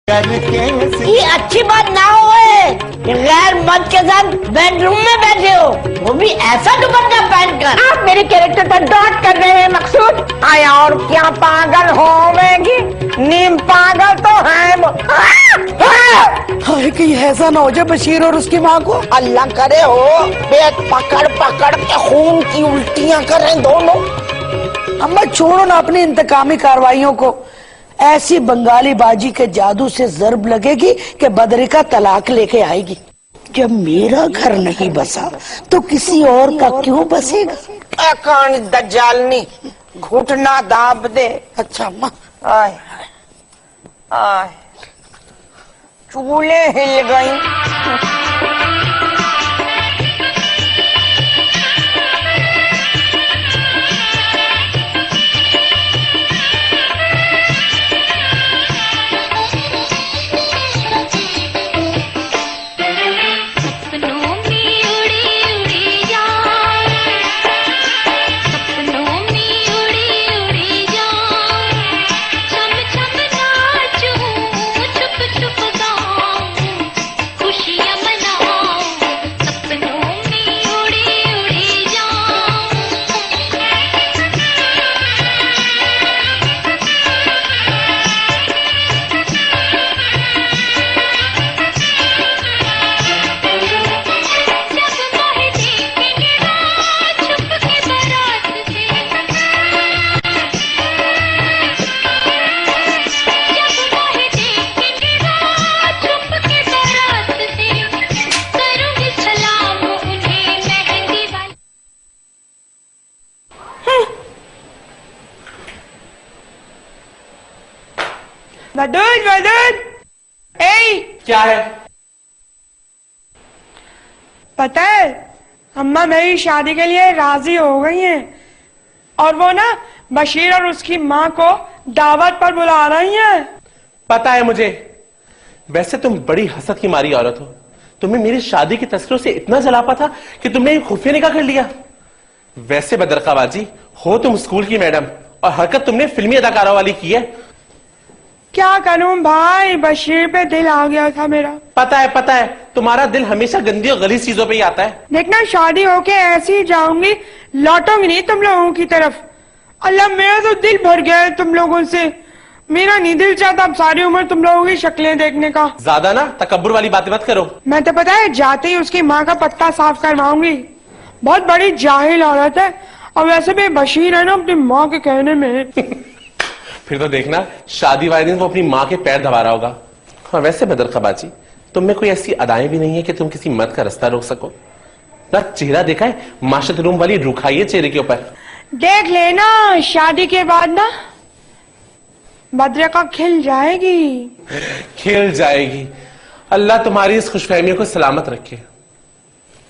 ये अच्छी बात ना हो गैर मर्द के साथ बेडरूम में बैठे हो, वो भी ऐसा दुपट्टा पहनकर। आप मेरे कैरेक्टर पर डॉट कर रहे हैं मकसूद। आया और क्या पागल होवेगी? नीम पागल तो है वो। हाय कहीं ऐसा ना हो जाए बशीर और उसकी माँ को। अल्लाह करे हो पेट पकड़ पकड़ के खून की उल्टियां करें दोनों। अम्मा छोड़ो ना अपनी इंतकामी कार्रवाइयों को। ऐसी बंगाली बाजी के जादू से जर्ब लगेगी कि बदरिका तलाक लेके आएगी। जब मेरा घर नहीं बसा तो किसी और का क्यों बसेगा? कान दज्जालनी घुटना दाब दे। अच्छा अम्मा। आए आए चूल्हे हिल गई। मदद मदद, क्या है? पता है अम्मा मेरी शादी के लिए राजी हो गई हैं और वो ना बशीर और उसकी माँ को दावत पर बुला रही हैं। पता है मुझे। वैसे तुम बड़ी हसद की मारी औरत हो। तुम्हें मेरी शादी की तस्वीरों से इतना जलापा था कि तुमने खुफिया निकाह कर लिया। वैसे बदरकाबाजी हो तुम स्कूल की मैडम और हरकत तुमने फिल्मी अदाकारों वाली की है। क्या करूं भाई, बशीर पे दिल आ गया था मेरा। पता है तुम्हारा दिल हमेशा गंदी और गलीज चीजों पे ही आता है। देखना शादी होके ऐसी ही जाऊंगी, लौटूंगी नहीं तुम लोगों की तरफ। अल्लाह मेरा तो दिल भर गया है तुम लोगों से। मेरा नहीं दिल चाहता अब सारी उम्र तुम लोगों की शक्लें देखने का। ज्यादा ना तकब्बुर वाली बातें मत करो। मैं तो पता है जाते ही उसकी माँ का पत्ता साफ करवाऊंगी। बहुत बड़ी जाहिल औरत है और वैसे भी बशीर है ना अपनी माँ के कहने में। फिर तो देखना शादी वाले दिन वो अपनी माँ के पैर दबा रहा होगा। हाँ वैसे बदरकाबाजी तुम में कोई ऐसी अदाएं भी नहीं है कि तुम किसी मर्द का रास्ता रोक सको। ना चेहरा देखा है माशत रूम वाली रुखाई है चेहरे के ऊपर। देख लेना शादी के बाद ना बदरिका खिल जाएगी। खिल जाएगी। अल्लाह तुम्हारी इस खुशफहमियों को सलामत रखे।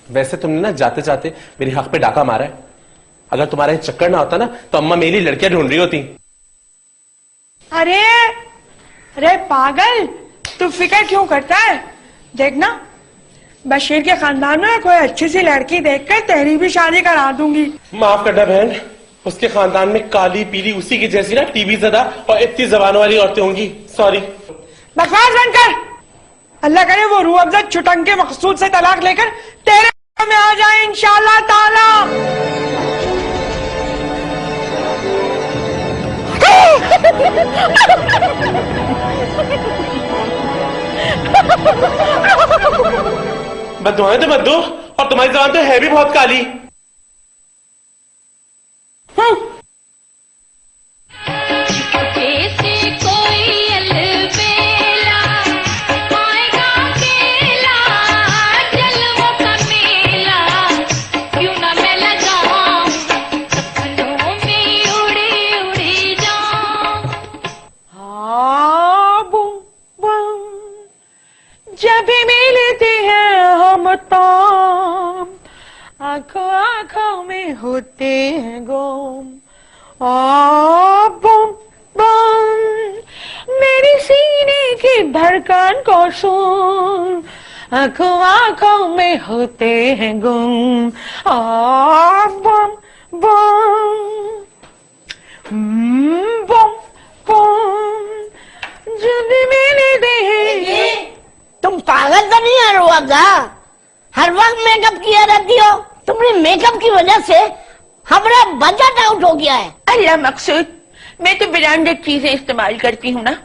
वैसे तुमने ना जाते जाते मेरे हक पे डाका मारा है। अगर तुम्हारा ये चक्कर ना होता ना तो अम्मा मेरी लड़कियां ढूंढ रही होती। अरे पागल, तू फिक्र क्यों करता है? देखना बशीर के खानदान में कोई अच्छी सी लड़की देखकर तेरी भी शादी करा दूंगी। माफ करना बहन, उसके खानदान में काली पीली उसी की जैसी ना टीबी ज़दा और इतनी जबानों वाली औरतें होंगी। सॉरी। बकवास बंद कर। अल्लाह करे वो रूह अफ़ज़ा छुटंग के मकसूद से तलाक लेकर तेरे में आ जाए इंशाअल्लाह ताला। बद्दुआएं तो मत दो, और तुम्हारी जबान तो है भी बहुत काली। जब भी मिलते हैं हम ताम, आंखों आंखों में होते हैं गुम। बम बम मेरे सीने की धड़कन को सुन, आंखों आंखों में होते हैं गुम। बम बम बम बम जब भी मिलते हैं अफजा, हर वक्त मेकअप किया रहती हो। तुम्हारी मेकअप की वजह से हमारा बजट आउट हो गया है। अल्लाह मकसूद, मैं तो ब्रांडेड चीजें इस्तेमाल करती हूँ ना,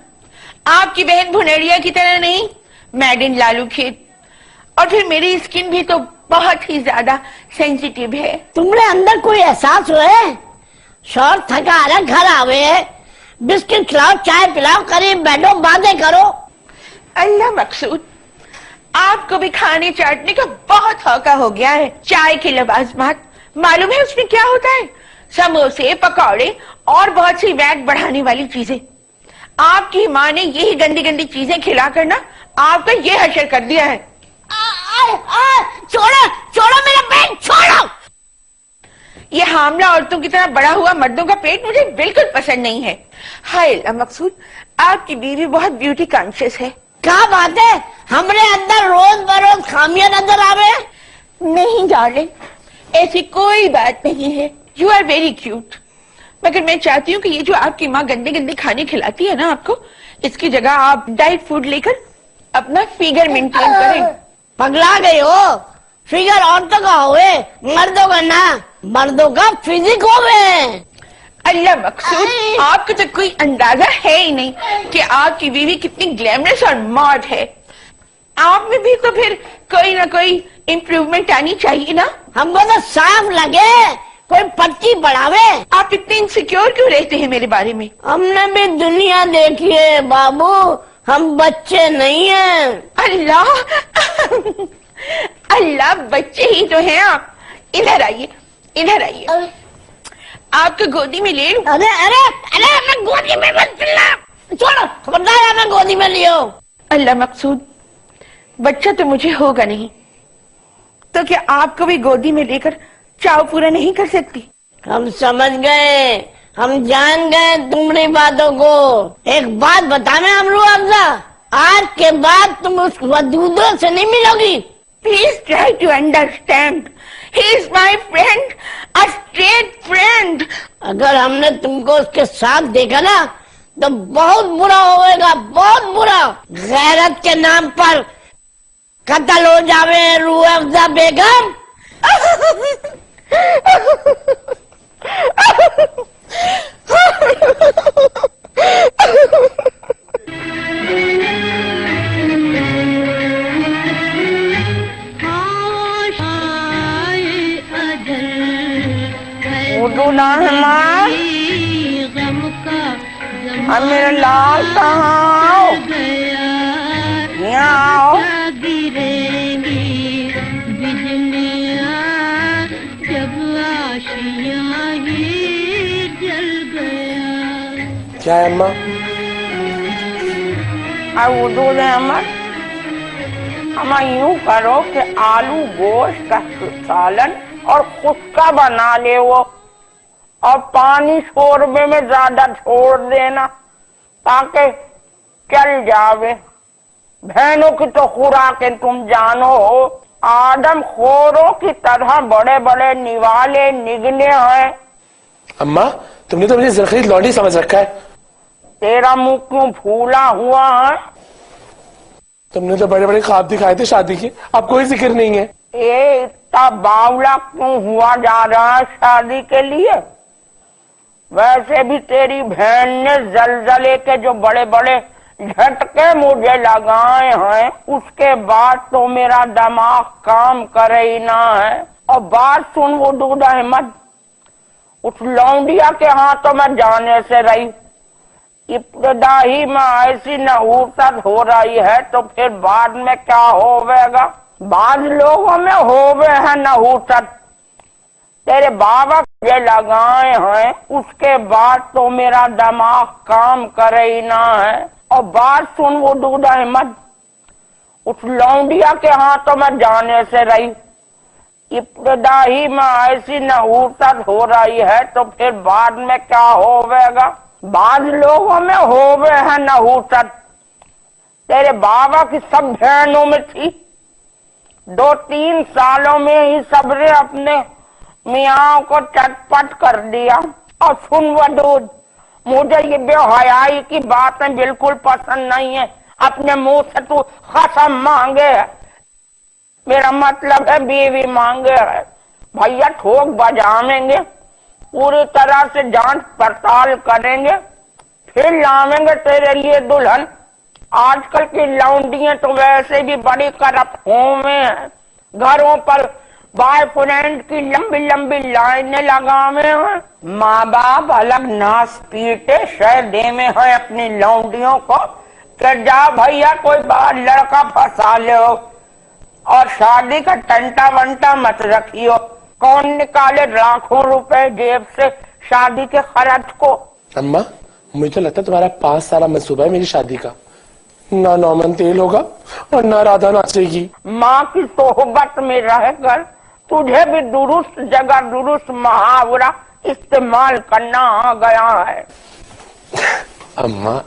आपकी बहन भुनेरिया की तरह नहीं, मेड इन लालू खेत। और फिर मेरी स्किन भी तो बहुत ही ज्यादा सेंसिटिव है। तुम्हारे अंदर कोई एहसास हुए? शौर थका आ रहा, घर आवे है, बिस्किट खिलाओ, चाय पिलाओ, करीब बैठो, बातें करो। अल्लाह मकसूद, आपको भी खाने चाटने का बहुत हौका हो गया है। चाय के लवाजमात मालूम है उसमें क्या होता है? समोसे, पकौड़े और बहुत सी वैट बढ़ाने वाली चीजें। आपकी माँ ने यही गंदी गंदी चीजें खिलाकर ना आपका ये हशर कर दिया है। छोड़ो छोड़ो मेरा पेट, छोड़ो। ये हामला औरतों की तरह बड़ा हुआ मर्दों का पेट मुझे बिल्कुल पसंद नहीं है। हाय अल्लाह मकसूद, आपकी बीवी बहुत ब्यूटी कॉन्शियस है। क्या बात है, हमरे अंदर रोज बरोज खामियां नजर आ रहे हैं। नहीं डार्लिंग, ऐसी कोई बात नहीं है। You are very cute. मगर मैं चाहती हूँ कि ये जो आपकी माँ गंदे गंदे खाने खिलाती है ना आपको, इसकी जगह आप डाइट फूड लेकर अपना फिगर मेंटेन करें। पगला गई हो? फिगर औरतों का होवे, मर्दों का ना। मर्दों का फिजिक होवे। अल्लाह मकसूद, आपको तो कोई अंदाजा है ही नहीं कि आपकी बीवी कितनी ग्लैमरस और मॉड है। आप में भी तो फिर कोई ना कोई इम्प्रूवमेंट आनी चाहिए ना। हमको तो साफ लगे कोई पट्टी बढ़ावे। आप इतने इनसिक्योर क्यों रहते हैं मेरे बारे में? हमने भी दुनिया देखी है बाबू, हम बच्चे नहीं हैं। अल्लाह अल्लाह, बच्चे ही तो हैं आप। इधर आइए, इधर आइए, आपको गोदी में ले लूं? अरे अरे अरे, मैं गोदी में मत चिल्ला, छोड़ो, खबरदार मैं गोदी में लियो। अल्लाह मकसूद, बच्चा तो मुझे होगा नहीं, तो क्या आपको भी गोदी में लेकर चाव पूरा नहीं कर सकती? हम समझ गए, हम जान गए तुम्हारी बातों को। एक बात बता मैं अमरू अफजा, आज के बाद तुम उस वदूदों से नहीं मिलोगी। Please try to understand, he is my friend, a straight friend. अगर हमने तुमको उसके साथ देखा ना तो बहुत बुरा होएगा, बहुत बुरा। गैरत के नाम पर कत्ल हो जावे रूह अफजा बेगम। मेरा लाल कहाँ? यहाँ आओ। गिरेंगी बिजलियाँ जब आशियाँ ही जल गया। क्या है अम्मा? वुदू ने अम्मा यूं करो कि आलू गोश्त का सालन और खुश्का बना ले वो, और पानी शोरबे में ज्यादा छोड़ देना ताकि चल जावे। बहनों की तो खुराकें तुम जानो हो, आदम खोरों की तरह बड़े बड़े निवाले निगले हैं। अम्मा, तुमने तो मुझे जरखीज लौंडी समझ रखा है। तेरा मुंह क्यों फूला हुआ है? तुमने तो बड़े बड़े ख्वाब दिखाए थे शादी के, अब कोई जिक्र नहीं है। ये इतना बावला क्यों हुआ जा रहा है शादी के लिए? वैसे भी तेरी बहन ने जलजले के जो बड़े बड़े झटके मुझे लगाए हैं, उसके बाद तो मेरा दिमाग काम करे ही ना है। और बात सुन वो दूध अहमद, उस लौंडिया के हाथों में जाने से रही, इब्तदा ही में ऐसी नहूसत हो रही है तो फिर बाद में क्या होवेगा? बाद लोगों में होवे है नहूसत, तेरे बाबा ये लगाए हैं, उसके बाद तो मेरा दिमाग काम करे ही ना है। और बात सुन वो दूध अहमद, उस लौंडिया के हाथों में जाने से रही, इब्तदा ही में ऐसी नहूसत हो रही है तो फिर बाद में क्या होवेगा? बाद लोगों में होवे है नहूसत, तेरे बाबा की सब बहनों में थी। 2-3 सालों में ही सबने अपने मियाँ को चटपट कर दिया। और सुन वदूद, मुझे ये बेहयाई की बातें बिल्कुल पसंद नहीं है। अपने मुंह से तू कसम मांगे मेरा मतलब है बीवी मांगे है भैया, ठोक बजावेंगे, पूरी तरह से जांच पड़ताल करेंगे, फिर लावेंगे तेरे लिए दुल्हन। आजकल की लौंडियां तो वैसे भी बड़ी करप्ट हैं, घरों पर बॉयफ्रेंड की लंबी लंबी लाइनें लगावे हैं। माँ बाप अलग नाश पीटे शह दे में है अपनी लौंडियों को कि जा भैया कोई बाहर लड़का फंसा ले हो, और शादी का टंटा वंटा मत रखियो। कौन निकाले लाखों रुपए जेब से शादी के खर्च को। अम्मा मुझे तो लगता है तुम्हारा 5 साल मंसूबा है मेरी शादी का। ना नौमन तेल होगा और ना राधा नाचेगी। माँ की सोहबत में रहकर तुझे भी दुरुस्त जगह दुरुस्त मुहावरा इस्तेमाल करना आ गया है। अम्मा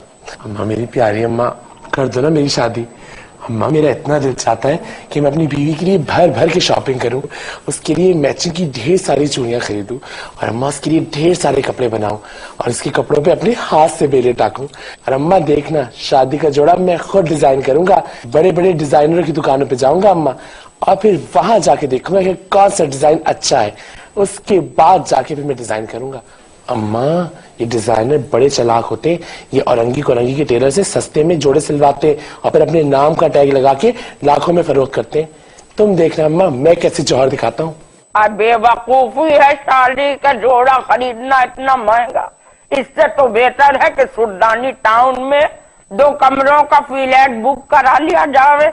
अम्मा मेरी प्यारी अम्मा, कर दो ना मेरी शादी। अम्मा मेरा इतना दिल चाहता है कि मैं अपनी बीवी के लिए भर भर के शॉपिंग करूं, उसके लिए मैचिंग की ढेर सारी चूड़ियां खरीदूं, और अम्मा उसके लिए ढेर सारे कपड़े बनाऊं और उसके कपड़ों पे अपने हाथ से बेले टाकूं। और अम्मा देखना शादी का जोड़ा मैं खुद डिजाइन करूंगा, बड़े बड़े डिजाइनरों की दुकानों पे जाऊंगा अम्मा, और फिर वहां जाके देखूंगा कि कौन सा डिजाइन अच्छा है, उसके बाद जाके फिर मैं डिजाइन करूंगा। अम्मा ये डिजाइनर बड़े चालाक होते, ये औरंगी कोरंगी के टेलर से सस्ते में जोड़े सिलवाते और फिर अपने नाम का टैग लगा के लाखों में फरोख्त करते हैं। तुम देखना अम्मा मैं कैसे जौहर दिखाता हूँ। बेवकूफी है शादी का जोड़ा खरीदना इतना महंगा, इससे तो बेहतर है कि सुल्तानी टाउन में 2 कमरों का फ्लैट बुक करा लिया जावे।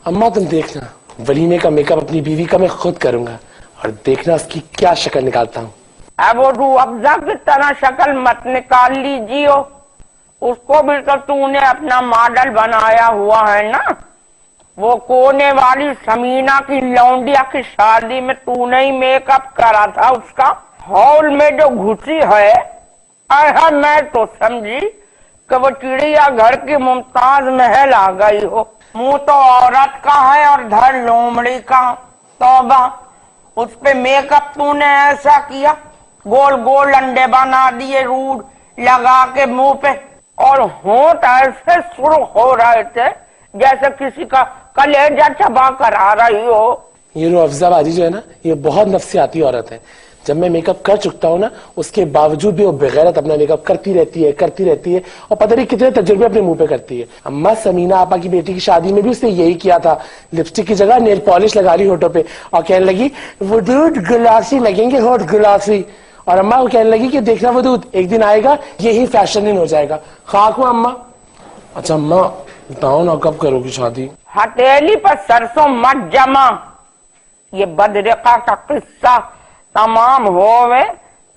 अम्मा तुम देखना वलीमे का मेकअप अपनी बीवी का मैं खुद करूंगा, और देखना उसकी क्या शक्ल निकालता हूँ। अब वो रूह अफ़ज़ा की तरह शक्ल मत निकाल लीजिए, उसको भी तो तूने अपना मॉडल बनाया हुआ है ना। वो कोने वाली समीना की लौंडिया की शादी में तूने ही मेकअप करा था उसका। हॉल में जो घुसी है मैं तो समझी कि वो चिड़िया घर की मुमताज महल आ गई हो। मुंह तो औरत का है और धर लोमड़ी का। तौबा, उस पे मेकअप तूने ऐसा किया, गोल गोल अंडे बना दिए रूड लगा के मुंह पे, और होंठ ऐसे सुर्ख हो रहे थे जैसे किसी का कलेजा चबा कर आ रही हो। ये रूह अफ़ज़ा बाजी जो है ना, ये बहुत नफसियाती औरत है। जब मैं मेकअप कर चुकता हूँ ना, उसके बावजूद भी वो बेगैरत अपना मेकअप करती रहती है और पता नहीं कितने तजुर्बे अपने मुंह पे करती है। अम्मा समीना आपा की बेटी की शादी में भी उसने यही किया था, लिपस्टिक की जगह नेल पॉलिश लगा ली होठों पे और कहने लगी वो दूध गुलासी लगेंगे, होठ गुलासी। और अम्मा वो कहने लगी कि देखना वो दूध एक दिन आएगा यही फैशन इन हो जाएगा। खाक हुआ अम्मा। अच्छा अम्मा बताओ ना कब करोगी शादी? हथेली पर सरसों मत जमा, ये बदरिका का किस्सा तमाम होवे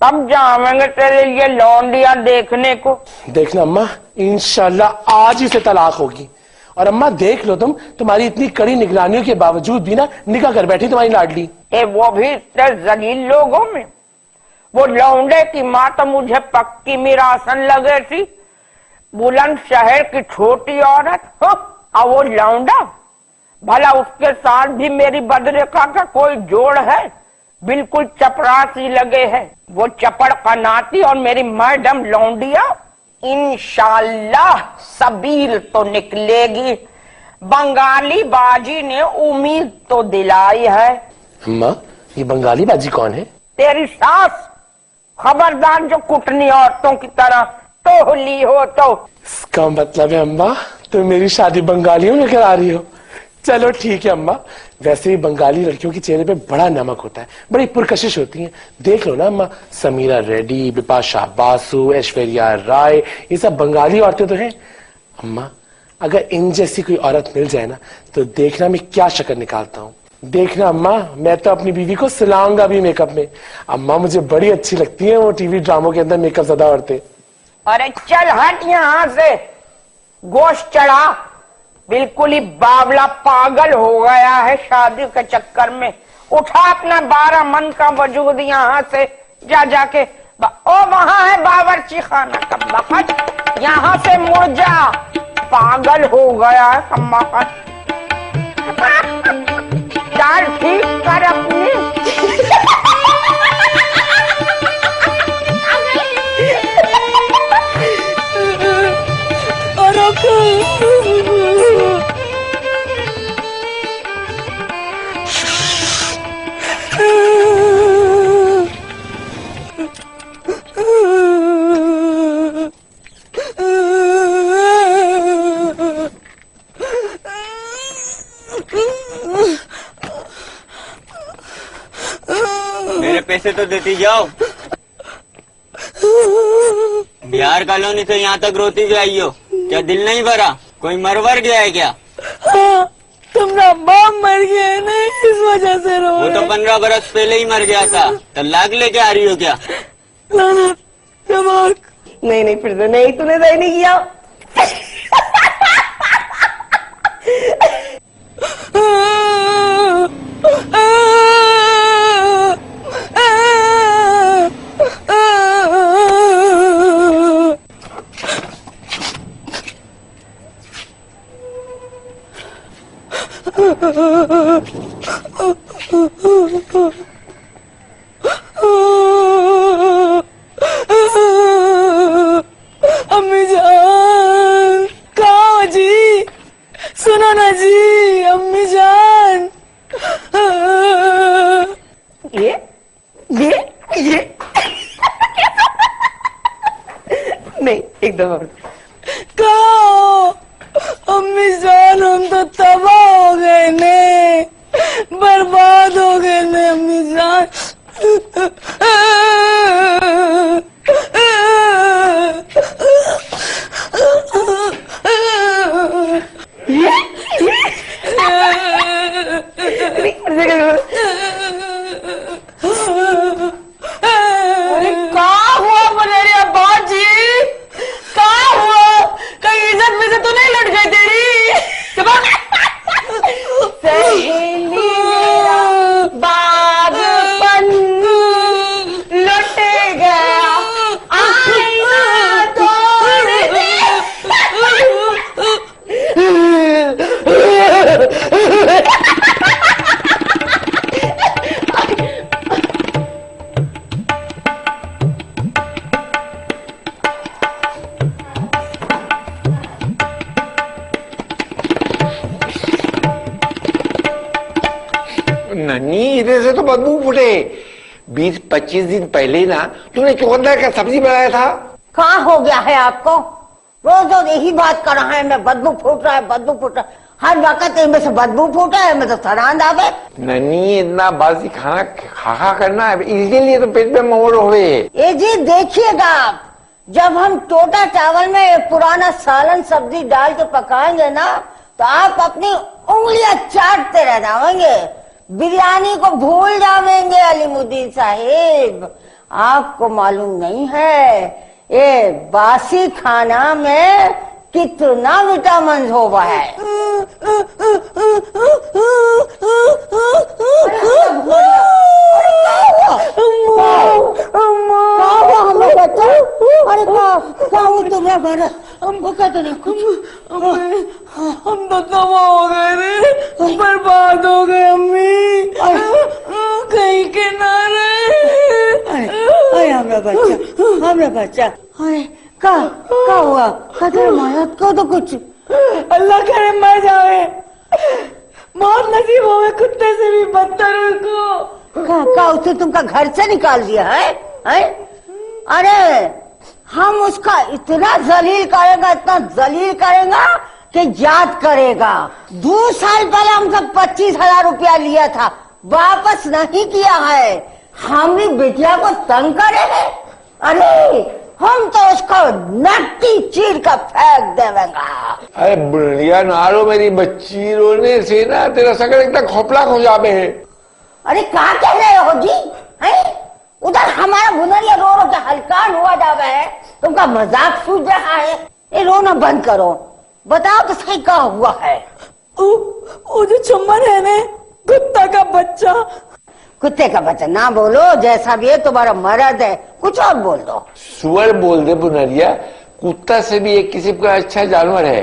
तब जावेंगे तेरे लिए लौंडिया देखने को। देखना अम्मा इंशाल्लाह आज ही से तलाक होगी। और अम्मा देख लो तुम्हारी इतनी कड़ी निगरानियों के बावजूद भी ना निकाह कर बैठी तुम्हारी लाडली। वो भी इतने जलील लोगों में। वो लौंडे की माँ तो मुझे पक्की मिरासन लगे थी, बुलंद शहर की छोटी औरत हो, और वो लौंडा भला उसके साथ भी मेरी बदरेखा का कोई जोड़ है? बिल्कुल चपरासी लगे है वो चपड़ कनाती और मेरी मैडम लौंडिया। इंशाल्लाह सबील तो निकलेगी, बंगाली बाजी ने उम्मीद तो दिलाई है। अम्मा ये बंगाली बाजी कौन है? तेरी सास। खबरदार जो कुटनी औरतों की तरह तोहली हो तो। इसका मतलब है अम्मा तुम मेरी शादी बंगालियों में करा रही हो। चलो ठीक है अम्मा, वैसे ही बंगाली लड़कियों के चेहरे पे बड़ा नमक होता है, बड़ी पुरकशिश होती हैं। देख लो ना अम्मा, समीरा रेड्डी, बिपाशा बासु, ऐश्वर्या राय, ये सब बंगाली औरतें तो हैं। अम्मा अगर इन जैसी कोई औरत मिल जाए ना तो देखना मैं क्या शक्ल निकालता हूँ। देखना अम्मा मैं तो अपनी बीवी को सिलाऊंगा भी मेकअप में। अम्मा मुझे बड़ी अच्छी लगती है वो टीवी ड्रामों के अंदर मेकअप ज्यादा औरतें। अरे चल हट यहाँ से, गोश्त चढ़ा। बिल्कुल ही बावला पागल हो गया है शादी के चक्कर में। उठा अपना 12 मन का वजूद यहाँ से, जा जाके ओ वहाँ है बावर्ची खाना का बखत, यहाँ से मुड़ जा। पागल हो गया है अम्मा का। चाल ठीक कर अपनी। पैसे तो देती जाओ। बिहार कॉलोनी से यहाँ तक रोती भी आई हो, क्या दिल नहीं भरा? कोई मरवर गया है क्या? हाँ, तुम्हारा बाप मर गया है ना, इस वजह से रो वो तो 15 बरस पहले ही मर गया था, तलाक लेके आ रही हो क्या? ना तलाक नहीं फिर तो नहीं, तूने सही नहीं किया। अम्मी जान, कहाँ हो जी? सुनो ना जी, अम्मी जान। ये नहीं, एकदम और। कहाँ हो? अम्मी जान, हम तो तबाह हो गए ने, बर्बाद हो गए ने अम्मी जान। कहाँ हुआ मलेरिया बाजी? कहाँ हुआ? कहीं इज्जत में से तो नहीं लुट गई तेरी? सहेली मेरा बागपन लुट गया, आईना तोड़ दिया। नन्ही, इधर से तो बदबू फूटे। 20-25 दिन पहले ना तूने चुकंदर का सब्जी बनाया था। कहाँ हो गया है आपको? रोज रोज यही बात कर रहा है, मैं बदबू फूट रहा है, बदबू फूट रहा है। हर वक्त इनमें से बदबू फूटा है, मैं तो सरांद आवे। नन्ही, इतना बासी खाना खा करना है, इसके लिए तो पेट में मोड़ हुए। ये जी देखिएगा आप, जब हम टोटा चावल में एक पुराना सालन सब्जी डाल के पकाएंगे ना, तो आप अपनी उंगलियां चाटते रह जाएंगे, बिरयानी को भूल जाएंगे। अलीमुद्दीन साहिब, आपको मालूम नहीं है ये बासी खाना में कितना विटामिन होगा है। अरे तुम्हारा घर हमको कहते नहीं कुछ। हम तो तबाह हो गए रे, बर्बाद हो गए अम्मी, कहीं के ना रहे। हमरा बच्चा का हुआ? कदर मायत को तो कुछ अल्लाह करे मर जावे, मौत नसीब होवे कुत्ते से भी बदतर उसको। का उसे तुमका घर से निकाल दिया है? अरे हम उसका इतना जलील करेगा, इतना जलील करेगा कि याद करेगा। 2 साल पहले हमसे 25,000 रुपया लिया था, वापस नहीं किया है। हम भी बिटिया को तंग करे हैं। अरे हम तो उसको नट्टी चीर का फेंक देवेंगा। अरे बुढ़िया नारो, मेरी बच्ची रोने से ना तेरा सकल एकदम खोपला हो जावे है। अरे क्या कह रहे हो जी? उधर हमारा बुनरिया रो रो के हलकान हुआ जावे है, तुमका मजाक सूझ रहा है। ये रोना बंद करो, बताओ तो सही क्या हुआ है? वो जो चुम्बन है ने, कुत्ता का बच्चा। कुत्ते का बच्चा ना बोलो, जैसा भी है तुम्हारा मर्द है, कुछ और बोल दो। सुअर बोल दे बुनरिया, कुत्ता से भी एक किस्म का अच्छा जानवर है।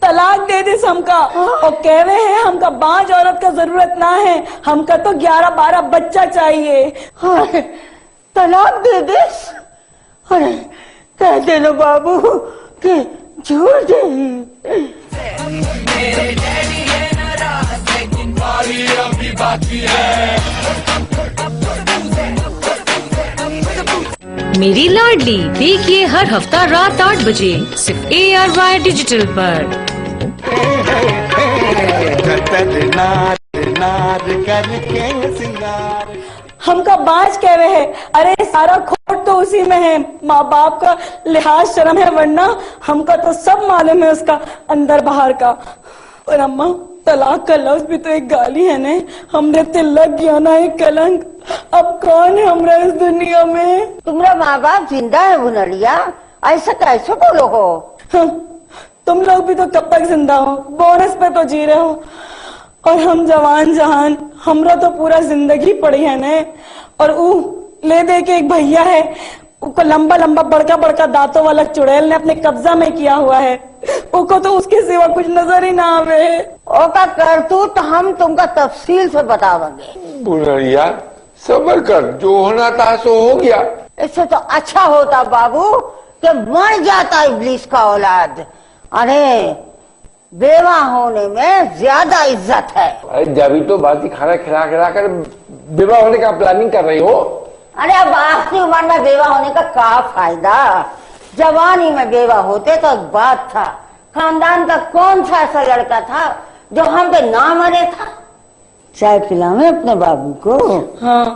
तलाक दे दे हमका, और कह रहे हैं हमका बांझ औरत का जरूरत ना है, हमका तो 11-12 बच्चा चाहिए। अरे तलाक दे दे? अरे कह दे लो बाबू कि झूठ है। मेरी लाडली देखिए हर हफ्ता रात 8 बजे सिर्फ ARY डिजिटल पर। नार करके सिंगार। हमका बाज कह रहे हैं, अरे सारा खोट तो उसी में है, माँ बाप का लिहाज शर्म है, वरना हमका तो सब मालूम है उसका अंदर बाहर का। और अम्मा तलाक का लफ्ज भी तो एक गाली है ने, हमने तिलक गया ना एक कलंक, अब कौन है हमरा इस दुनिया में। तुम्हारा माँ बाप जिंदा है बुनरिया, ऐसा कैसे बोलो हो। तुम लोग भी तो कब तक जिंदा हो, बोनस पे तो जी रहे हो, और हम जवान जहान, हमरा तो पूरा जिंदगी पड़ी है ने। और ले दे के एक भैया है, उसको लंबा लंबा बड़का बड़का दांतों वाला चुड़ैल ने अपने कब्जा में किया हुआ है, उसको तो उसके सिवा कुछ नजर ही ना आवे। ओका करतूत हम तुमका तफसील से बतावेंगे। बुनरिया सब्र कर, जो होना था सो हो गया। इससे तो अच्छा होता बाबू कि मर जाता इब्लीस का औलाद। अरे बेवा होने में ज्यादा इज्जत है। अरे जभी तो बासी खाना खिला कर बेवा होने का प्लानिंग कर रही हो। अरे अब आखिरी उम्र में बेवा होने का क्या फायदा, जवानी में बेवा होते तो एक बात था। खानदान का कौन सा ऐसा लड़का था जो हम पे ना मरे था। चाय पिलावे अपने बाबू को। हाँ,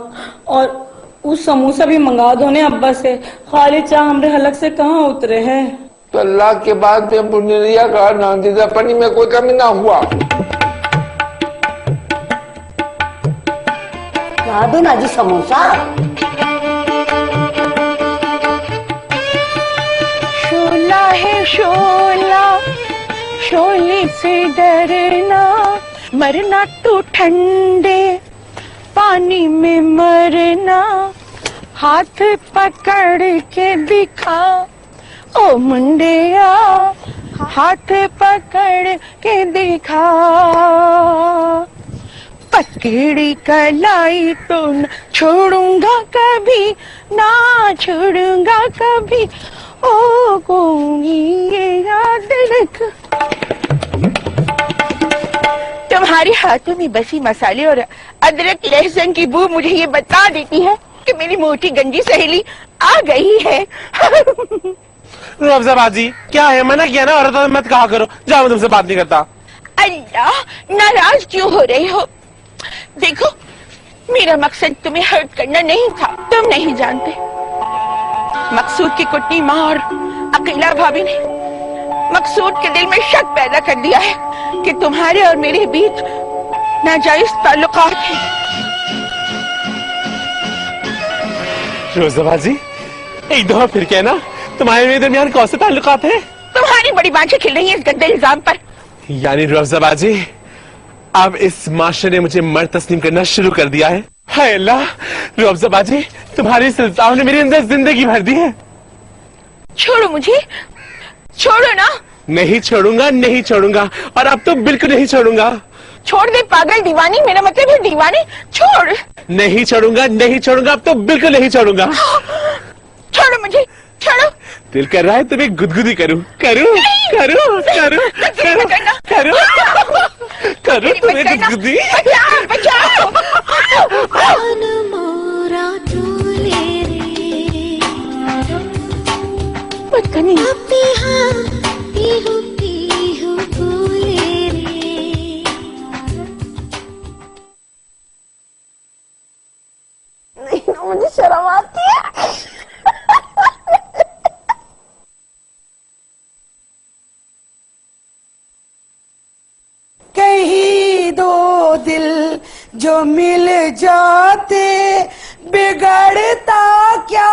और उस समोसा भी मंगा दो ने अब्बा से, खाली चाह हमरे हलक से कहाँ उतरे हैं। तो अल्लाह के बाद बुनरिया का नादीदापनी में कोई कमी ना हुआ। दो ना जी समोसा। शोला है शोला, शोले से डरना, मरना तो ठंडे पानी में मरना, हाथ पकड़ के दिखा ओ मुंडिया, हाथ पकड़ के दिखा, पकड़ी कलाई तो न छोड़ूंगा कभी, ना छोड़ूंगा कभी, ओ गूंगी ये याद रख। तुम्हारे हाथों में बसी मसाले और अदरक लहसुन की बू मुझे ये बता देती है कि मेरी मोटी गंजी सहेली आ गई है। अफजा बाजी क्या है, मना किया ना, औरत मत कहा करो, जाओ, मैं तुमसे बात नहीं करता। अल्लाह, नाराज क्यों हो रहे हो? देखो, मेरा मकसद तुम्हें हर्ट करना नहीं था, तुम नहीं जानते। मकसूद की कुटनी माँ और अकेला भाभी ने मकसूद के दिल में शक पैदा कर दिया है कि तुम्हारे और मेरे बीच नाजायज ताल्लुकात हैं। रोज़ाबाजी, एक दफा फिर कहना, तुम्हारे मेरे दरमियान कौन से ताल्लुकात हैं? तुम्हारी बड़ी बातें खिल रही है इस गंदे इल्जाम पर। यानी रोज़ाबाजी, अब इस माशरे ने मुझे मर्द तस्लीम करना शुरू कर दिया है। हाय अल्लाह, रोज़ाबाजी, तुम्हारी इस इल्जाम ने मेरे अंदर जिंदगी भर दी है। छोड़ो मुझे, छोड़ो ना। नहीं छोड़ूंगा, नहीं छोड़ूंगा, और अब तो बिल्कुल नहीं छोड़ूंगा। छोड़ दे पागल दीवानी, मेरा मतलब है दीवानी, छोड़। नहीं छोड़ूंगा, नहीं छोड़ूंगा, अब तो बिल्कुल नहीं छोड़ूंगा। छोड़ो मुझे, छोड़ो। दिल कर रहा है तुम्हें गुदगुदी करूं, करूं, करूं, करूं, करूं, करूं, करूं तुम्हें गुदगुदी। बचाओ, बचाओ। मुझे शर्म आती है। कहीं दो दिल जो मिल जाते, बिगड़ता क्या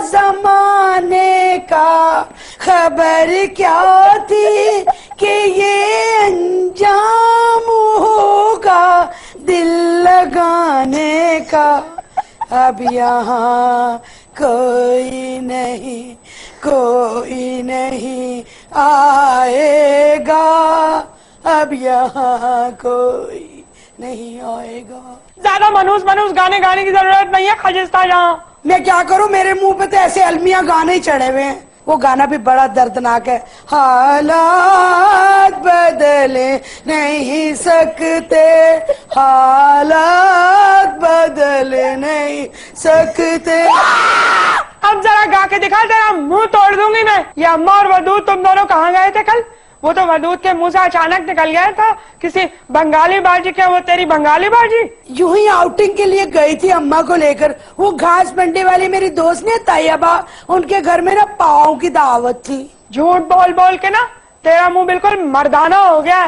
जमाने का। खबर क्या थी कि ये अंजाम होगा दिल लगाने का। अब यहाँ कोई नहीं, कोई नहीं आएगा, अब यहाँ कोई नहीं आएगा। ज्यादा मनूस गाने गाने की जरूरत नहीं है खाजिस्ता यहाँ। मैं क्या करूं, मेरे मुंह पे तो ऐसे अलमिया गाने ही चढ़े हुए हैं। वो गाना भी बड़ा दर्दनाक है। हालात बदले नहीं सकते, हालात बदले नहीं सकते। अब जरा गा के दिखा, तेरा मुंह तोड़ दूंगी मैं। ये अम्मा और वदू तुम दोनों कहाँ गए थे कल? वो तो मधुद के मुंह से अचानक निकल गया था किसी बंगाली बाजी। क्या वो तेरी बंगाली बाजी? यूं ही आउटिंग के लिए गई थी अम्मा को लेकर। वो घास मंडी वाली मेरी दोस्त ने तैयबा, उनके घर में ना पाव की दावत थी। झूठ बोल बोल के ना तेरा मुंह बिल्कुल मर्दाना हो गया।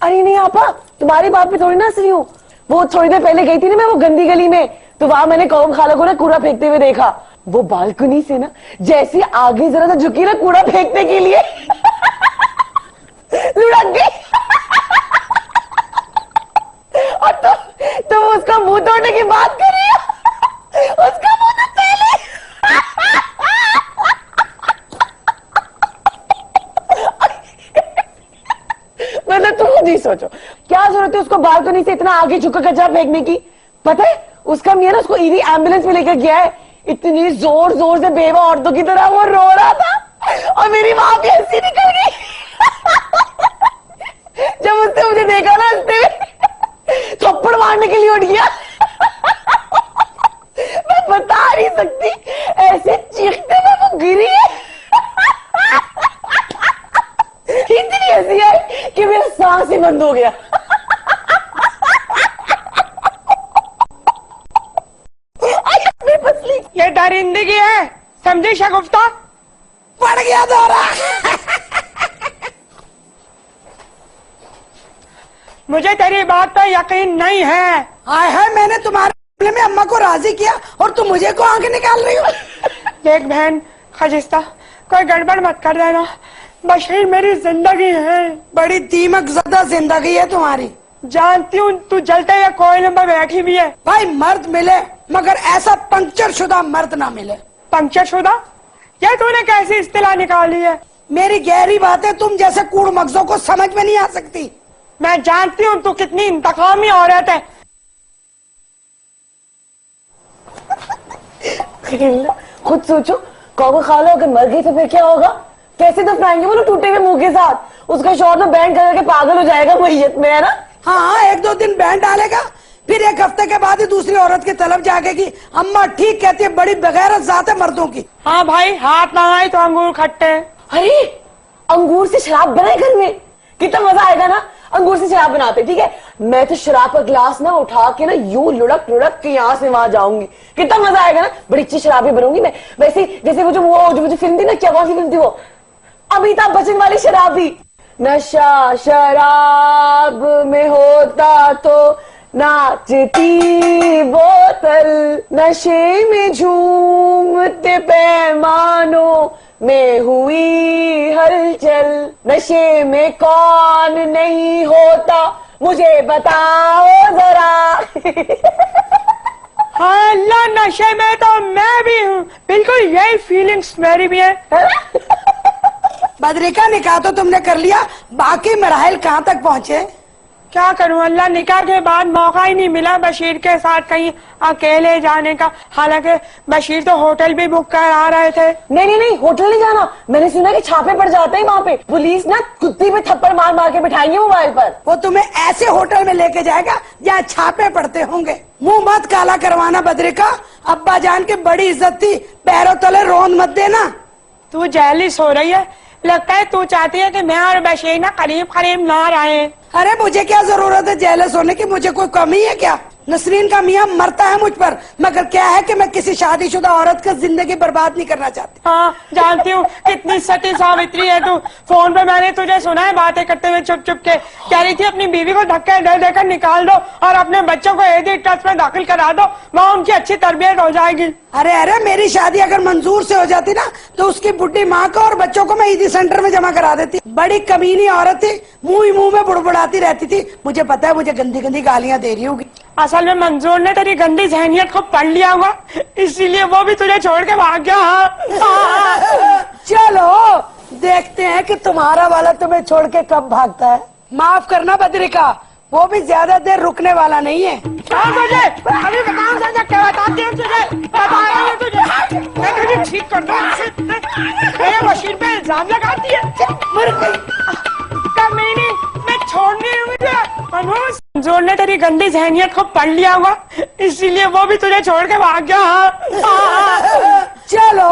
अरे नहीं आपा, तुम्हारी बात पे थोड़ी ना हंस रही हूँ। वो थोड़ी देर पहले गई थी ना मैं वो गंदी गली में, तो वहां मैंने कौम खाला को ना कूड़ा फेंकते हुए देखा। वो बालकनी से ना जैसे आगे जरा सा झुकी ना कूड़ा फेंकने के लिए लुढ़क गई। और तुम उसका मुंह तोड़ने की बात कर रही हो। उसका मुंह तो पहले मतलब तुम खुद ही सोचो, क्या जरूरत है उसको बालकनी से इतना आगे झुककर कचरा फेंकने की। पता है उसका मियां ना उसको ईदी एम्बुलेंस में लेकर गया है। इतनी जोर जोर से बेवा औरतों की तरह वो रो रहा था और मेरी मां भी हंसी निकल गई जब उसने मुझे देखा ना हंसते हुए, थप्पड़ मारने के लिए उठ गया। मैं बता नहीं सकती, ऐसे चीखते में वो गिरी है। इतनी हंसी आई कि मेरा सांस ही बंद हो गया। ये दरिंदगी है, समझी शगुफ्ता? पड़ गया दौरा। मुझे तेरी बात पर यकीन नहीं है। आय है, मैंने तुम्हारे मामले में अम्मा को राजी किया और तुम मुझे को आंखें निकाल रही हो। देख बहन खजिस्ता, कोई गड़बड़ मत कर देना। बशीर मेरी जिंदगी है। बड़ी दीमक ज़दा जिंदगी है तुम्हारी। जानती हूँ तू जलते हुए कोयले में बैठी भी है। भाई मर्द मिले मगर ऐसा पंक्चर शुदा मर्द ना मिले। पंक्चर शुदा? ये तूने कैसी इस्तिलाह निकाली है? मेरी गहरी बातें तुम जैसे कूड़ मगजों को समझ में नहीं आ सकती। मैं जानती हूँ तू कितनी इंतकामी औरत है। खुद सोचो, कौवा खाला अगर मर गई तो फिर क्या होगा? कैसे दफनाएंगे वो लोग टूटे हुए मुंह के साथ? उसका शौहर तो बैंड करके पागल हो जाएगा मैयत में, है ना? हाँ, एक दो दिन बैंड डालेगा, फिर एक हफ्ते के बाद ही दूसरी औरत की तलब जागेगी। अम्मा ठीक कहती है, बड़ी बगैरत जात है मर्दों की। हाँ भाई, हाथ ना आए तो अंगूर खट्टे। अरे अंगूर से शराब बनाए घर में, कितना मजा आएगा ना। अंगूर से शराब बनाते, ठीक है, मैं तो शराब का ग्लास ना उठा के ना यूं लुढ़क लुढ़क के यहाँ से वहां जाऊंगी। कितना मजा आएगा ना, बड़ी अच्छी शराबी बनूंगी मैं। वैसे जैसे वो जो फिल्म थी ना, क्या कौन सी फिल्म थी वो, अमिताभ बच्चन वाली शराबी। नशा शराब में होता तो नाचती बोतल, नशे में झूमते पैमानों में हुई हलचल। नशे में कौन नहीं होता मुझे बताओ जरा। हाँ अल्लाह, नशे में तो मैं भी हूँ, बिल्कुल यही फीलिंग्स मेरी भी है। बद्रिका, निकाह तो तुमने कर लिया, बाकी मराहल कहाँ तक पहुँचे? क्या करूं अल्लाह, निकाह के बाद मौका ही नहीं मिला बशीर के साथ कहीं अकेले जाने का। हालांकि बशीर तो होटल भी बुक कर आ रहे थे। नहीं, होटल नहीं जाना। मैंने सुना कि छापे पड़ जाते हैं वहाँ पे। पुलिस ना कुत्ती पे थप्पड़ मार मार के बिठाएंगे मोबाइल पर। वो तुम्हें ऐसे होटल में लेके जाएगा जहाँ छापे पड़ते होंगे। मुंह मत काला करवाना बद्रिका, अब्बा जान की बड़ी इज्जत थी, पैरों तले रोन मत देना। तू जेलिस हो रही है, लगता है तू चाहती है कि मैं और बशीर ना करीब करीब ना रहे। अरे मुझे क्या जरूरत है जेलस होने की, मुझे कोई कमी है क्या? नसरीन का मियाँ मरता है मुझ पर, मगर क्या है कि मैं किसी शादीशुदा औरत का जिंदगी बर्बाद नहीं करना चाहती। हाँ जानती हूँ, कितनी सती सावित्री है तू। फोन पे मैंने तुझे सुना है बातें करते हुए चुप चुप के। कह रही थी अपनी बीवी को धक्के दे देकर निकाल दो और अपने बच्चों को एडी ट्रस्ट में दाखिल करा दो, वहाँ उनकी अच्छी तरबियत हो जाएगी। अरे मेरी शादी अगर मंजूर से हो जाती ना तो उसकी बुढ़ी माँ को और बच्चों को मैं ईदी सेंटर में जमा करा देती। बड़ी कमीनी औरत थी, मुंह ही मुंह में बुड़बुड़ाती रहती थी। मुझे पता है मुझे गंदी गंदी गालियां दे रही होगी। असल में मंजूर ने तेरी गंदी जहनियत को पढ़ लिया होगा, इसीलिए वो भी तुझे छोड़ के भाग गया। चलो देखते हैं कि तुम्हारा वाला तुम्हें छोड़ के कब भागता है। माफ करना बद्रिका, वो भी ज्यादा देर रुकने वाला नहीं है। तुझे अभी बताऊं सर, क्या बताती हूँ तुझे, बता रही हूँ तुझे, मैं तुझे ठीक कर दूँ। मेरे बशीर पे इल्जाम लगाती है, कमीनी, मैं छोड़नी हूँ मुझे। मनोज, मंजूर ने तेरी गंदी जहनियत को पढ़ लिया होगा, इसीलिए वो भी तुझे छोड़ के भाग गया। चलो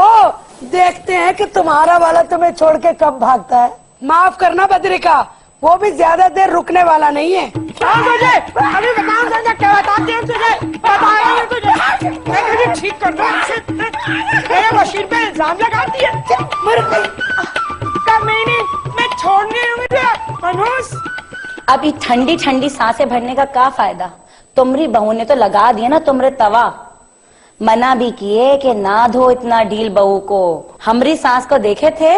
देखते हैं कि तुम्हारा वाला तुम्हें छोड़ के कब भागता है। माफ करना बद्रिका, वो भी ज्यादा देर रुकने वाला नहीं है। मुझे अभी बताओ संजय, क्या बताते हैं तुझे? बताया तुझे, मैं तुझे ठीक कर दूं। मेरे मशीन पे इल्जाम लगा दिया। कमीनी, मैं छोड़ने मुझे अनुस। अभी ठंडी ठंडी सांसें भरने का क्या फायदा? तुम्हारी बहू ने तो लगा दिया ना तुम्हारे तवा। मना भी किए कि ना धो इतना ढील बहू को। हमारी सास को देखे थे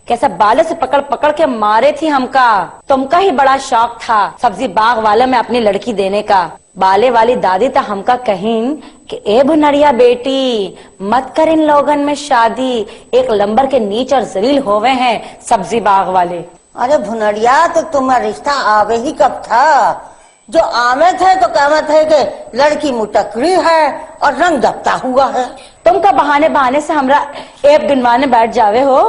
कैसा बालों से पकड़ पकड़ के मारे थी हमका। तुमका ही बड़ा शौक था सब्जी बाग वाले में अपनी लड़की देने का। बाले वाली दादी तो हमका कहीं कि ए भुनरिया बेटी मत कर इन लोगन में शादी, एक लंबर के नीच और जलील होवे हैं सब्जी बाग वाले। अरे भुनरिया, तो तुम्हारा रिश्ता आवे ही कब था? जो आमे थे तो कहते थे कि लड़की मुटकरी है और रंग दबता हुआ है। तुमका बहाने बहाने से हमरा एक गिनवाने बैठ जावे हो।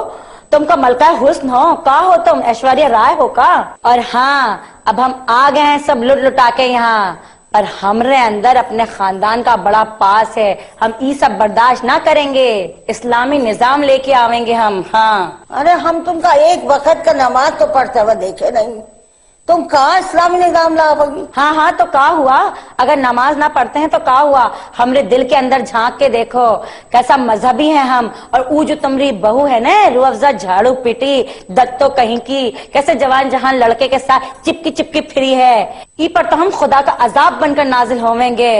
तुमका मलका हुस्न हो का हो, तुम ऐश्वर्या राय हो का? और हाँ, अब हम आ गए हैं सब लुट लुटा के यहाँ, पर हमरे अंदर अपने खानदान का बड़ा पास है। हम ये सब बर्दाश्त ना करेंगे, इस्लामी निजाम लेके आवेंगे हम। हाँ, अरे हम तुमका एक वक्त का नमाज तो पढ़ते हुए देखे नहीं, तुम कहाँ इस्लामी निजाम लाओगी? हाँ हाँ, तो क्या हुआ? अगर नमाज ना पढ़ते हैं तो क्या हुआ? हमरे दिल के अंदर झांक के देखो कैसा मजहबी है हम। और वो जो तुम्हारी बहू है ना, रूह अफ़ज़ा झाड़ू पीटी दत्तो कहीं की, कैसे जवान जहान लड़के के साथ चिपकी चिपकी फिरी है। ई पर तो हम खुदा का अजाब बनकर नाजिल होवेंगे।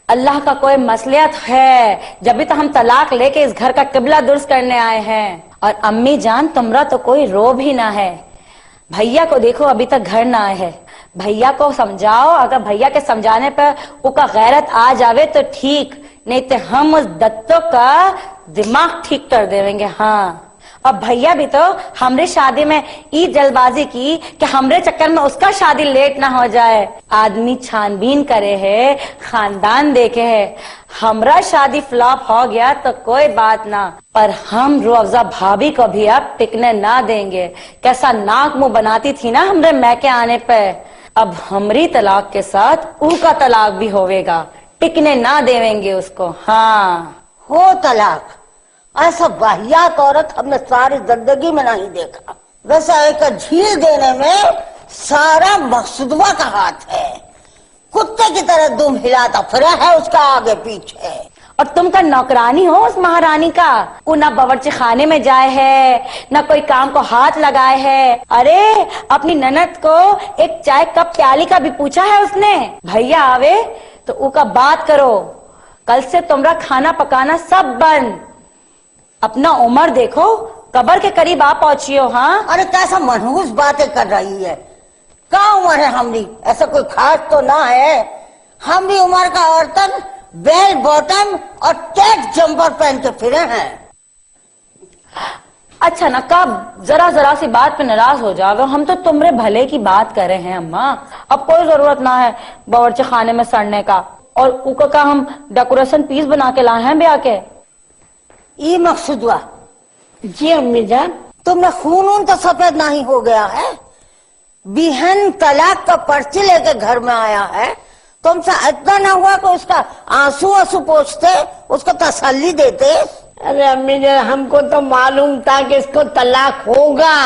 अल्लाह का कोई मसलियत है, जब भी तो हम तलाक लेके इस घर का किबला दुरुस्त करने आए हैं। और अम्मी जान, तुमरा तो कोई रोब ही ना है। भैया को देखो अभी तक घर ना आए है। भैया को समझाओ, अगर भैया के समझाने पर उनका गैरत आ जावे तो ठीक, नहीं तो हम उस दत्तो का दिमाग ठीक कर देवेंगे। हाँ, अब भैया भी तो हमरे शादी में ई जल्दबाजी की कि हमरे चक्कर में उसका शादी लेट ना हो जाए। आदमी छानबीन करे है, खानदान देखे है। हमरा शादी फ्लॉप हो गया तो कोई बात ना, पर हम रूह अफ़ज़ा भाभी को भी अब टिकने ना देंगे। कैसा नाक मुंह बनाती थी ना हमरे मैके आने पे, अब हमरी तलाक के साथ उसका तलाक भी होवेगा, टिकने ना देवेंगे उसको। हाँ, हो तलाक, ऐसा वाहियात औरत हमने सारी जिंदगी में नहीं देखा। वैसा एक झील देने में सारा मकसूदवा का हाथ है। कुत्ते की तरह दुम हिलाता फिरा है उसका आगे पीछे। और तुम का नौकरानी हो उस महारानी का। वो ना बावर्ची खाने में जाए है, ना कोई काम को हाथ लगाए है। अरे अपनी ननद को एक चाय कप प्याली का भी पूछा है उसने। भैया आवे तो उनका बात करो, कल से तुम्हारा खाना पकाना सब बंद। अपना उम्र देखो, कब्र के करीब आप पहुंची हो। हाँ, अरे कैसा मनहूस बातें कर रही है। क्या उम्र है हमरी? ऐसा कोई खास तो ना है। हमरी उम्र का औरतन बेल बॉटम और टेट जंपर पहन के फिरे हैं। अच्छा ना, कब जरा जरा सी बात पे नाराज हो जाओ। हम तो तुम्हारे भले की बात कर रहे हैं अम्मा। अब कोई जरूरत ना है बावर्ची खाने में सड़ने का। और उका का हम डेकोरेशन पीस बना के लाए हैं ब्याह के। ये मकसूदवा जी अम्मी जान, तुमने खून तो सफेद नहीं हो गया है। बिहन तलाक का पर्ची लेके घर में आया है, तुमसे इतना ना हुआ कि उसका आंसू आंसू पोंछते, उसको तसल्ली देते। अरे अम्मी जान, हमको तो मालूम था कि इसको तलाक होगा।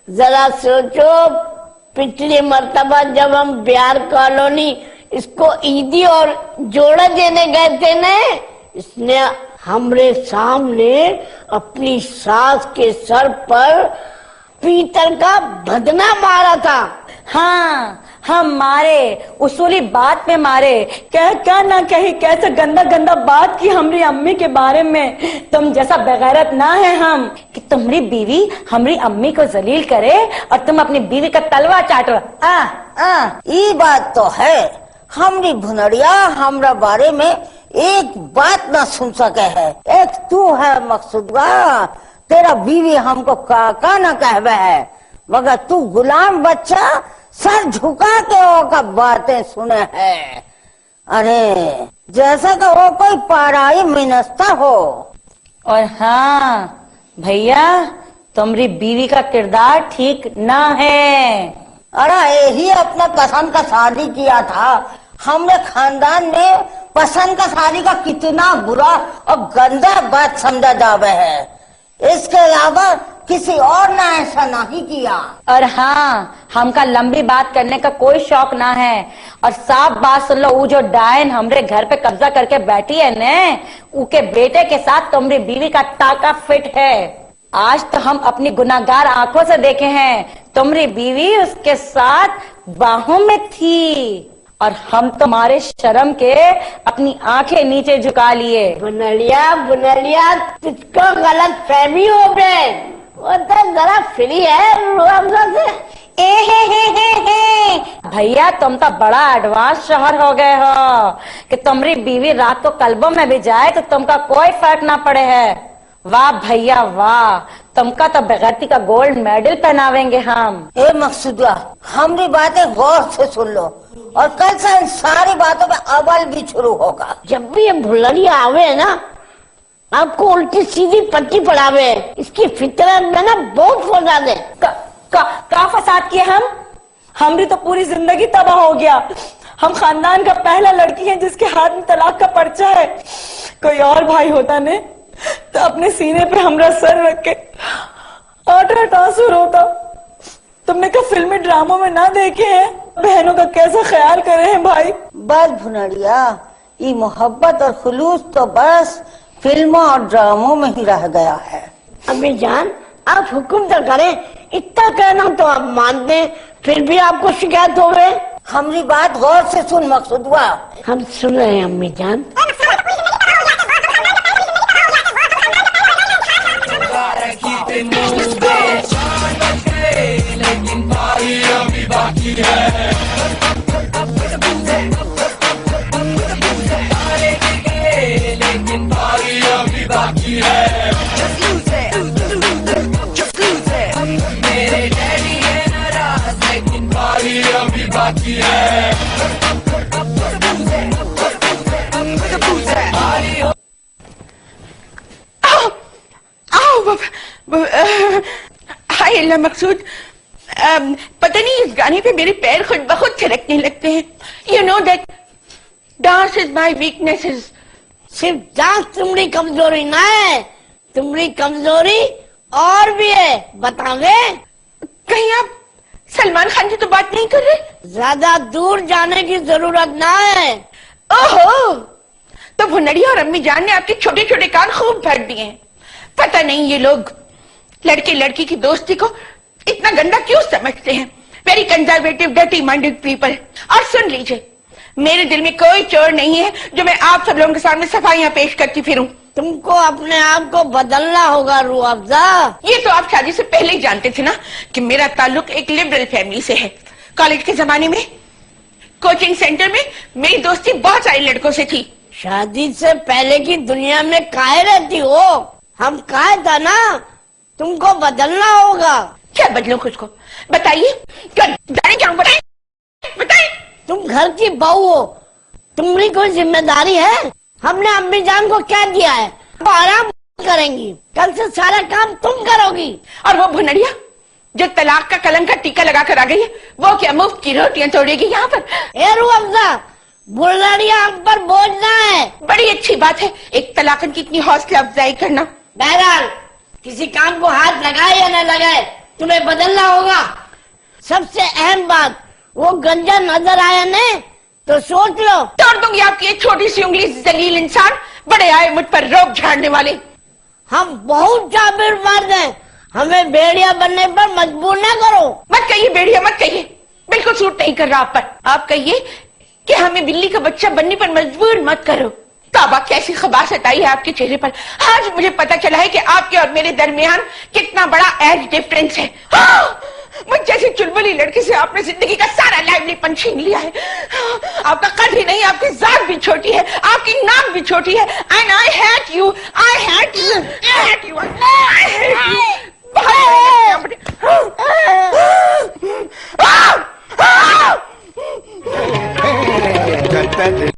जरा सोचो, पिछली मर्तबा जब हम बिहार कॉलोनी इसको ईदी और जोड़ा देने गए थे न, इसने हमरे सामने अपनी सास के सर पर पीतल का भदना मारा था। हाँ, हम मारे, उसूली बात पे मारे। क्या ना कही, कैसे गंदा गंदा बात की हमरी अम्मी के बारे में। तुम जैसा बेगैरत ना है हम कि तुम्हारी बीवी हमरी अम्मी को जलील करे और तुम अपनी बीवी का तलवा चाटो। ये बात तो है। हमरी भुनरिया हमरा बारे में एक बात ना सुन सके है। एक तू है मकसूदवा, तेरा बीवी हमको काका न कहवे है, मगर तू गुलाम बच्चा सर झुका के ओका बातें सुने है। अरे जैसा तो वो कोई पाराई मिनस्ता हो। और हाँ भैया, तुम्हारी बीवी का किरदार ठीक ना है। अरे यही अपना पसंद का शादी किया था। हमने खानदान में पसंद का शादी का कितना बुरा और गंदा बात समझा जावे है। इसके अलावा किसी और ने ऐसा नहीं किया। और हाँ, हमका लंबी बात करने का कोई शौक ना है। और साफ बात सुन लो, वो जो डायन हमरे घर पे कब्जा करके बैठी है ने, उनके बेटे के साथ तुम्हारी बीवी का टाका फिट है। आज तो हम अपनी गुनाहगार आंखों से देखे हैं, तुम्हारी बीवी उसके साथ बाहों में थी और हम तुम्हारे शर्म के अपनी आंखें नीचे झुका लिए। बुनलिया बुनलिया, तुझको गलत फहमी हो गए। वो तो जरा फ्री है रुअफ़ज़ा से। हे। भैया तुम तो बड़ा एडवांस शहर हो गए हो कि तुम्हारी बीवी रात को क्लबों में भी जाए तो तुमका कोई फर्क ना पड़े है। वाह भैया वाह, तुमका तो बगैरती का गोल्ड मेडल पहनावेंगे हम। ए मकसूदा, हमारी बातें गौर से सुन लो और कल से इन सारी बातों पे अमल भी शुरू होगा। जब भी ये भुलरिया आवे ना, आपको उल्टी सीधी पट्टी पड़ावे। इसकी फितरत में ना बहुत फसाद है। का फसाद किए हम भी तो पूरी जिंदगी तबाह हो गया। हम खानदान का पहला लड़की है जिसके हाथ में तलाक का पर्चा है। कोई और भाई होता ने तो अपने सीने पे हमरा सर रख के आठ आंसू रोता। तुमने क्या फिल्मी ड्रामों में ना देखे हैं बहनों का कैसा ख्याल करे हैं भाई? बस भुनरिया, ये मोहब्बत और खुलूस तो बस फिल्मों और ड्रामों में ही रह गया है। अम्मी जान, आप हुक्म तो करें, इतना कहना तो आप मान दें, फिर भी आपको शिकायत हो गए। हमारी बात गौर से सुन मकसूदवा। हम सुन रहे हैं अम्मी जान। हाय अल्लाह मकसूद, पता नहीं इस गाने पे मेरे पैर खुद ब खुद थिरकने लगते हैं। You know that dance is my weaknesses. सिर्फ डांस तुम्हारी कमजोरी ना है, तुम्हारी कमजोरी और भी है, बतावे? कहीं आप सलमान खान की तो बात नहीं कर रहे? ज्यादा दूर जाने की जरूरत ना है। ओहो, तो भुनरिया और अम्मी जान ने आपके छोटे छोटे कान खूब भर दिए हैं। पता नहीं ये लोग लड़के लड़की की दोस्ती को इतना गंदा क्यों समझते हैं। Very conservative dirty minded people. और सुन लीजिए, मेरे दिल में कोई चोर नहीं है जो मैं आप सब लोगों के सामने सफाइयां पेश करती फिरूं। तुमको अपने आप को बदलना होगा रुअफ़ज़ा। ये तो आप शादी से पहले ही जानते थे ना कि मेरा ताल्लुक एक लिबरल फैमिली से है। कॉलेज के जमाने में कोचिंग सेंटर में मेरी दोस्ती बहुत सारे लड़कों से थी। शादी से पहले की दुनिया में काहे रहती हो? हम कहा था ना, तुमको बदलना होगा। क्या बदलूं खुद को? बताइए, क्या बताइए। तुम घर की बहू हो, तुम्हारी कोई जिम्मेदारी है? हमने अम्मी जान को क्या दिया है? वो आराम करेंगी, कल से सारा काम तुम करोगी। और वो भुनरिया जो तलाक का कलंक का टीका लगा कर आ गई है, वो क्या मुफ्त की रोटियां तोड़ेगी यहाँ पर? ए रुअफ़ज़ा, बुलरिया हम पर बोझ ना है। बड़ी अच्छी बात है एक तलाकन की इतनी हौसला अफजाई करना। बहरहाल किसी काम को हाथ लगाए या न लगाए, तुम्हें बदलना होगा। सबसे अहम बात, वो गंजा नजर आया ने तो सोच लो। तोड़ दूंगी आपकी एक छोटी सी उंगली, जलील इंसान। बड़े आए मुझ पर रोब झाड़ने वाले। हम बहुत जाबिर मर्द हैं, हमें भेड़िया बनने पर मजबूर न करो। मत कहिए भेड़िया, मत कहिए, बिल्कुल सूट नहीं कर रहा आप पर। आप कहिए कि हमें बिल्ली का बच्चा बनने पर मजबूर मत करो। ताबा कैसी खबासत आई है आपके चेहरे पर। आज मुझे पता चला है कि आपके और मेरे दरमियान कितना बड़ा एज डिफरेंस है। मुझ जैसी चुलबुली लड़की से आपने जिंदगी का सारा लाइवलीपन छीन लिया है। आपका कद ही नहीं, आपकी जात भी छोटी है, आपकी नाक भी छोटी है। And I hate you, I hate you.